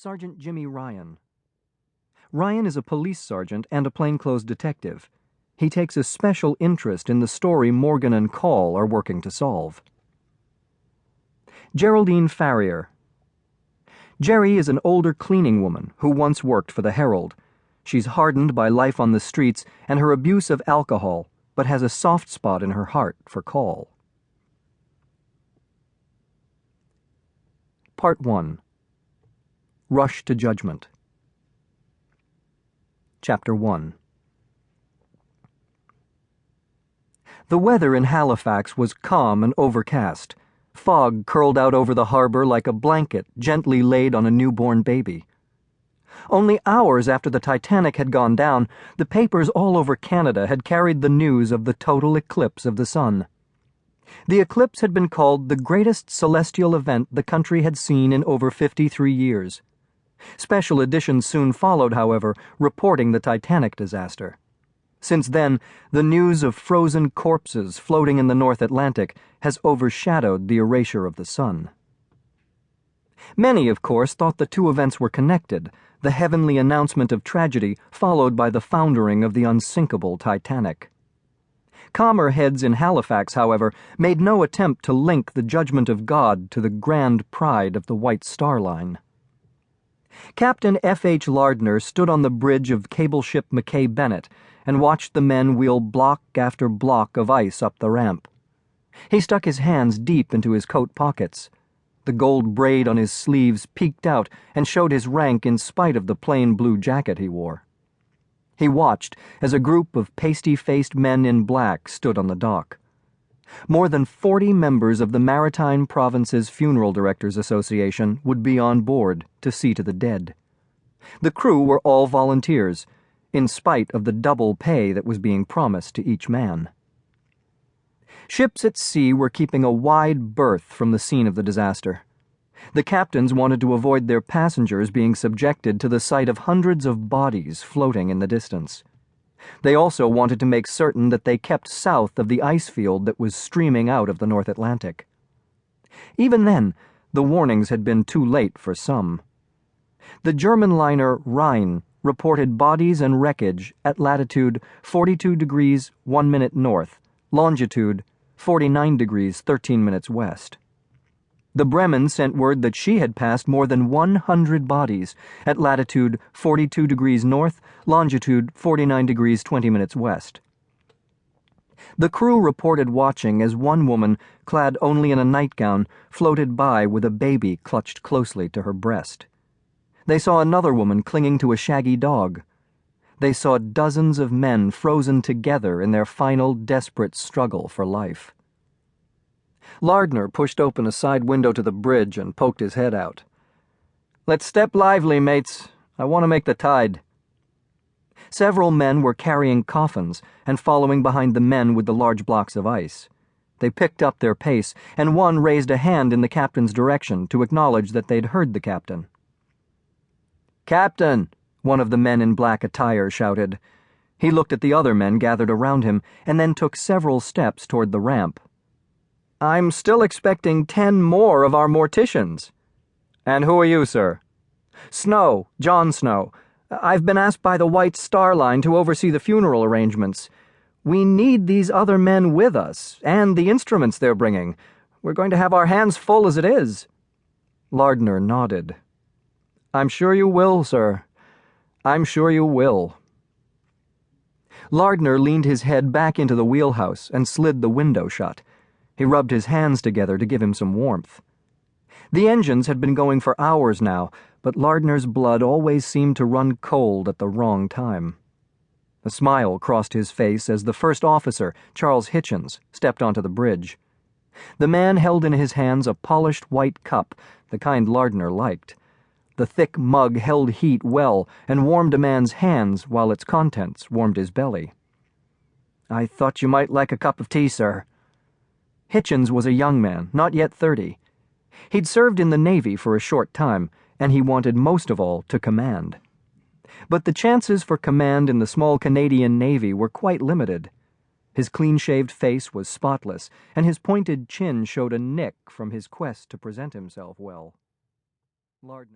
Sergeant Jimmy Ryan. Ryan is a police sergeant and a plainclothes detective. He takes a special interest in the story Morgan and Call are working to solve. Geraldine Farrier. Jerry is an older cleaning woman who once worked for the Herald. She's hardened by life on the streets and her abuse of alcohol, but has a soft spot in her heart for Call. Part 1. Rush to Judgment. Chapter 1. The weather in Halifax was calm and overcast. Fog curled out over the harbor like a blanket gently laid on a newborn baby. Only hours after the Titanic had gone down, the papers all over Canada had carried the news of the total eclipse of the sun. The eclipse had been called the greatest celestial event the country had seen in over 53 years. Special editions soon followed, however, reporting the Titanic disaster. Since then, the news of frozen corpses floating in the North Atlantic has overshadowed the erasure of the sun. Many, of course, thought the two events were connected, the heavenly announcement of tragedy followed by the foundering of the unsinkable Titanic. Calmer heads in Halifax, however, made no attempt to link the judgment of God to the grand pride of the White Star Line. Captain F.H. Lardner stood on the bridge of cable ship Mackay Bennett and watched the men wheel block after block of ice up the ramp. He stuck his hands deep into his coat pockets. The gold braid on his sleeves peeked out and showed his rank in spite of the plain blue jacket he wore. He watched as a group of pasty-faced men in black stood on the dock. More than 40 members of the Maritime Provinces Funeral Directors Association would be on board to see to the dead. The crew were all volunteers, in spite of the double pay that was being promised to each man. Ships at sea were keeping a wide berth from the scene of the disaster. The captains wanted to avoid their passengers being subjected to the sight of hundreds of bodies floating in the distance. They also wanted to make certain that they kept south of the ice field that was streaming out of the North Atlantic. Even then, the warnings had been too late for some. The German liner Rhine reported bodies and wreckage at latitude 42 degrees 1 minute north, longitude 49 degrees 13 minutes west. The Bremen sent word that she had passed more than 100 bodies at latitude 42 degrees north, longitude 49 degrees 20 minutes west. The crew reported watching as one woman, clad only in a nightgown, floated by with a baby clutched closely to her breast. They saw another woman clinging to a shaggy dog. They saw dozens of men frozen together in their final desperate struggle for life. Lardner pushed open a side window to the bridge and poked his head out. "Let's step lively, mates. I want to make the tide." Several men were carrying coffins and following behind the men with the large blocks of ice. They picked up their pace, and one raised a hand in the captain's direction to acknowledge that they'd heard the captain. "Captain!" one of the men in black attire shouted. He looked at the other men gathered around him and then took several steps toward the ramp. "I'm still expecting 10 more of our morticians." "And who are you, sir?" "Snow, John Snow. I've been asked by the White Star Line to oversee the funeral arrangements. We need these other men with us, and the instruments they're bringing. We're going to have our hands full as it is." Lardner nodded. "I'm sure you will, sir. I'm sure you will." Lardner leaned his head back into the wheelhouse and slid the window shut. He rubbed his hands together to give him some warmth. The engines had been going for hours now, but Lardner's blood always seemed to run cold at the wrong time. A smile crossed his face as the first officer, Charles Hitchens, stepped onto the bridge. The man held in his hands a polished white cup, the kind Lardner liked. The thick mug held heat well and warmed a man's hands while its contents warmed his belly. "I thought you might like a cup of tea, sir." Hitchens was a young man, not yet 30. He'd served in the Navy for a short time, and he wanted most of all to command. But the chances for command in the small Canadian Navy were quite limited. His clean-shaved face was spotless, and his pointed chin showed a nick from his quest to present himself well. Lardner